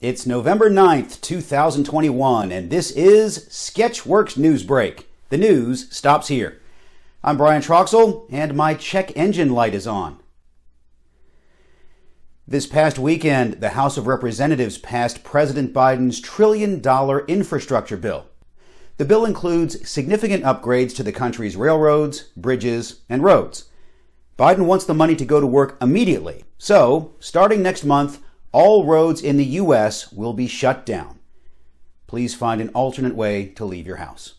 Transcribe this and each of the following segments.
It's November 9th, 2021, and this is Sketchworks NewsBrake. The news stops here. I'm Brian Troxel, and my check engine light is on. This past weekend, the House of Representatives passed President Biden's trillion-dollar infrastructure bill. The bill includes significant upgrades to the country's railroads, bridges, and roads. Biden wants the money to go to work immediately, so starting next month, all roads in the U.S. will be shut down. Please find an alternate way to leave your house.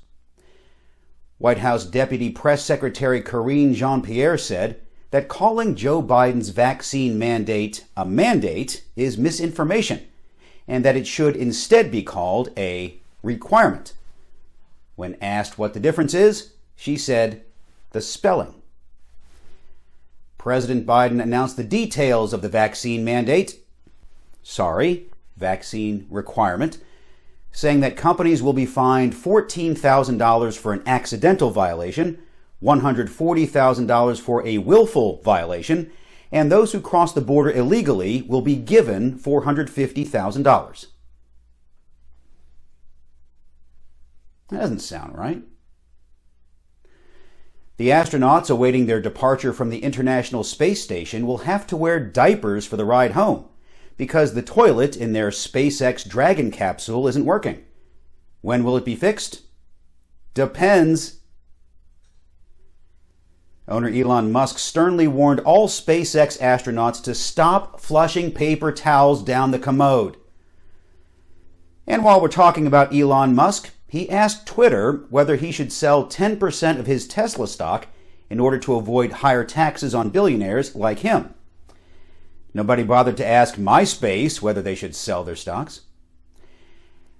White House Deputy Press Secretary Karine Jean-Pierre said that calling Joe Biden's vaccine mandate a mandate is misinformation, and that it should instead be called a requirement. When asked what the difference is, she said, the spelling. President Biden announced the details of the vaccine vaccine requirement, saying that companies will be fined $14,000 for an accidental violation, $140,000 for a willful violation, and those who cross the border illegally will be given $450,000. That doesn't sound right. The astronauts awaiting their departure from the International Space Station will have to wear diapers for the ride home because the toilet in their SpaceX Dragon capsule isn't working. When will it be fixed? Depends. Owner Elon Musk sternly warned all SpaceX astronauts to stop flushing paper towels down the commode. And while we're talking about Elon Musk, he asked Twitter whether he should sell 10% of his Tesla stock in order to avoid higher taxes on billionaires like him. Nobody bothered to ask MySpace whether they should sell their stocks.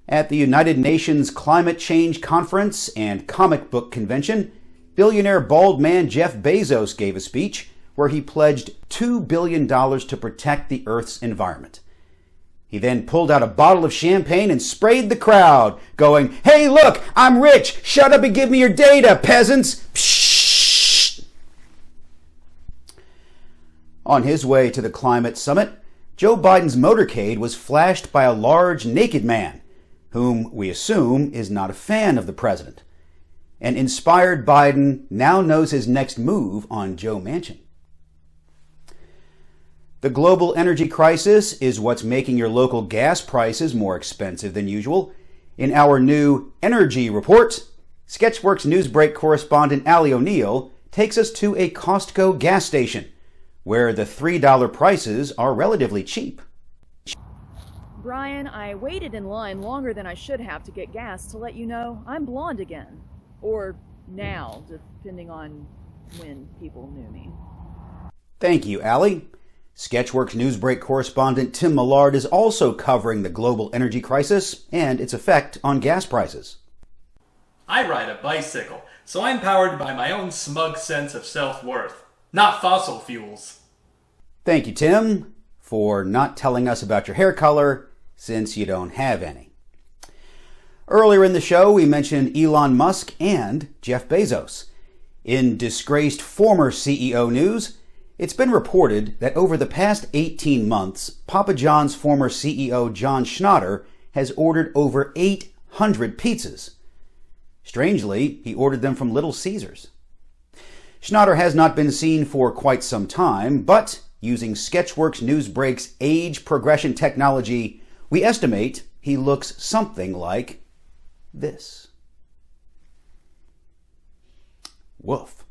At the United Nations Climate Change Conference and Comic Book Convention, billionaire bald man Jeff Bezos gave a speech where he pledged $2 billion to protect the Earth's environment. He then pulled out a bottle of champagne and sprayed the crowd, going, "Hey, look, I'm rich! Shut up and give me your data, peasants!" Pshh. On his way to the climate summit, Joe Biden's motorcade was flashed by a large naked man, whom we assume is not a fan of the president. An inspired Biden now knows his next move on Joe Manchin. The global energy crisis is what's making your local gas prices more expensive than usual. In our new Energy Report, Sketchworks NewsBrake correspondent Allie O'Neill takes us to a Costco gas station, where the $3 prices are relatively cheap. Brian, I waited in line longer than I should have to get gas to let you know I'm blonde again. Or now, depending on when people knew me. Thank you, Allie. Sketchworks NewsBrake correspondent Tim Millard is also covering the global energy crisis and its effect on gas prices. I ride a bicycle, so I'm powered by my own smug sense of self-worth, not fossil fuels. Thank you, Tim, for not telling us about your hair color, since you don't have any. Earlier in the show, we mentioned Elon Musk and Jeff Bezos. In disgraced former CEO news, it's been reported that over the past 18 months, Papa John's former CEO John Schnatter has ordered over 800 pizzas. Strangely, he ordered them from Little Caesars. Schnatter has not been seen for quite some time, but using Sketchworks NewsBrake's age progression technology, we estimate he looks something like this. Woof.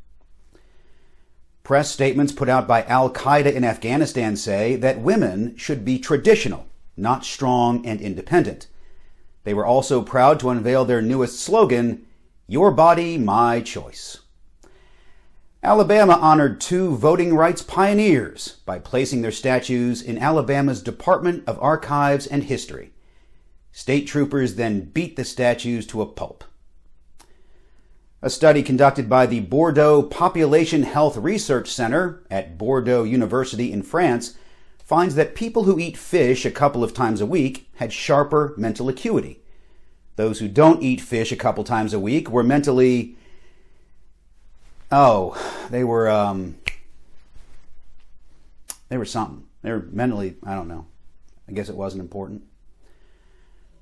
Press statements put out by Al-Qaeda in Afghanistan say that women should be traditional, not strong and independent. They were also proud to unveil their newest slogan, "Your body, my choice." Alabama honored two voting rights pioneers by placing their statues in Alabama's Department of Archives and History. State troopers then beat the statues to a pulp. A study conducted by the Bordeaux Population Health Research Center at Bordeaux University in France finds that people who eat fish a couple of times a week had sharper mental acuity. Those who don't eat fish a couple times a week were mentally... they were something. They were mentally, I don't know. I guess it wasn't important.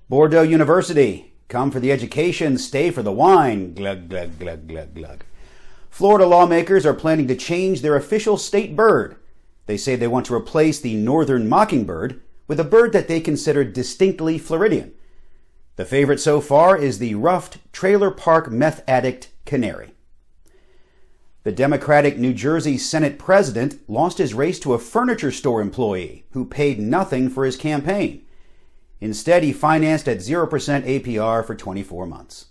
Bordeaux University, come for the education, stay for the wine. Glug, glug, glug, glug, glug. Florida lawmakers are planning to change their official state bird. They say they want to replace the northern mockingbird with a bird that they consider distinctly Floridian. The favorite so far is the ruffed trailer park meth addict canary. The Democratic New Jersey Senate president lost his race to a furniture store employee who paid nothing for his campaign. Instead, he financed at 0% APR for 24 months.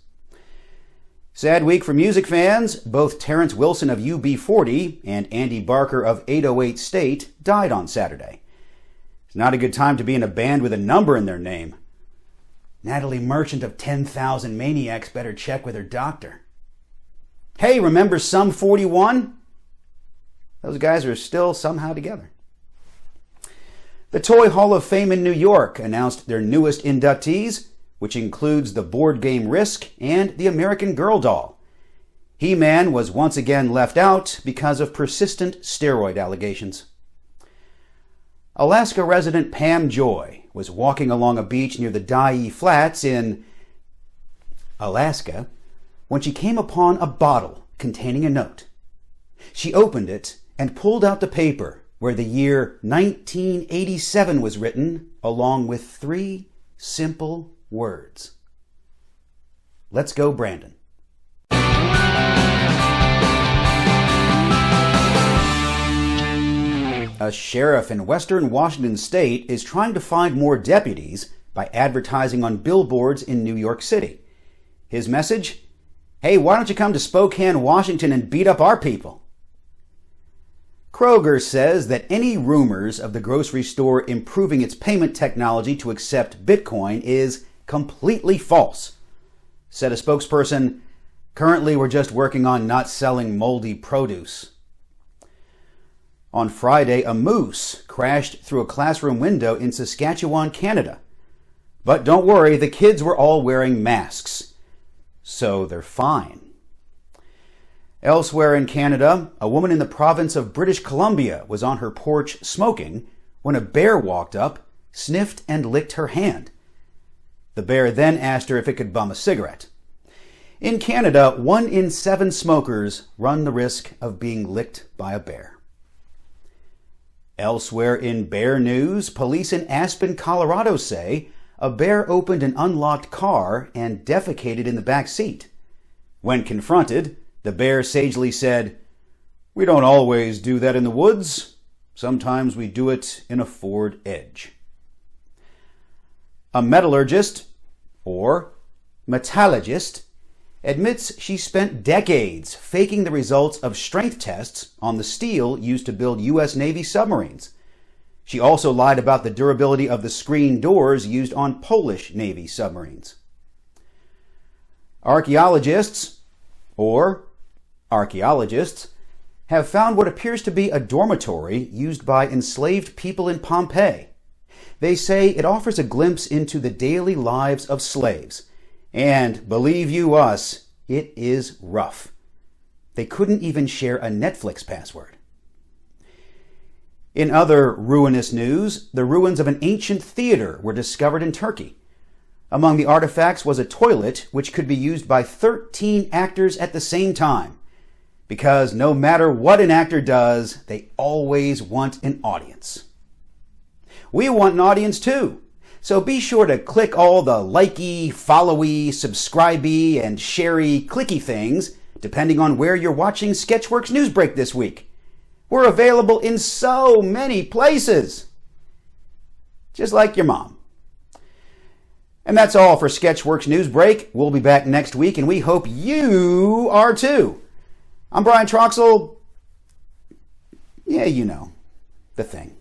Sad week for music fans. Both Terrence Wilson of UB40 and Andy Barker of 808 State died on Saturday. It's not a good time to be in a band with a number in their name. Natalie Merchant of 10,000 Maniacs better check with her doctor. Hey, remember Sum 41? Those guys are still somehow together. The Toy Hall of Fame in New York announced their newest inductees, which includes the board game Risk and the American Girl doll. He-Man was once again left out because of persistent steroid allegations. Alaska resident Pam Joy was walking along a beach near the Dyea Flats in Alaska when she came upon a bottle containing a note. She opened it and pulled out the paper where the year 1987 was written, along with 3 simple words. Let's go, Brandon. A sheriff in western Washington state is trying to find more deputies by advertising on billboards in New York City. His message? Hey, why don't you come to Spokane, Washington and beat up our people? Kroger says that any rumors of the grocery store improving its payment technology to accept Bitcoin is completely false. Said a spokesperson, currently we're just working on not selling moldy produce. On Friday, a moose crashed through a classroom window in Saskatchewan, Canada. But don't worry, the kids were all wearing masks, so they're fine. Elsewhere in Canada, a woman in the province of British Columbia was on her porch smoking when a bear walked up, sniffed, and licked her hand. The bear then asked her if it could bum a cigarette. In Canada, 1 in 7 smokers run the risk of being licked by a bear. Elsewhere in bear news, police in Aspen, Colorado say a bear opened an unlocked car and defecated in the back seat. When confronted, the bear sagely said, "We don't always do that in the woods. Sometimes we do it in a Ford Edge." A metallurgist, or metallurgist, admits she spent decades faking the results of strength tests on the steel used to build U.S. Navy submarines. She also lied about the durability of the screen doors used on Polish Navy submarines. Archaeologists, or archaeologists, have found what appears to be a dormitory used by enslaved people in Pompeii. They say it offers a glimpse into the daily lives of slaves. And, believe you us, it is rough. They couldn't even share a Netflix password. In other ruinous news, the ruins of an ancient theater were discovered in Turkey. Among the artifacts was a toilet which could be used by 13 actors at the same time. Because no matter what an actor does, they always want an audience. We want an audience too. So be sure to click all the likey, followy, subscribey, and sharey, clicky things, depending on where you're watching Sketchworks NewsBrake this week. We're available in so many places. Just like your mom. And that's all for Sketchworks NewsBrake. We'll be back next week, and we hope you are too. I'm Brian Troxell. Yeah, you know, the thing.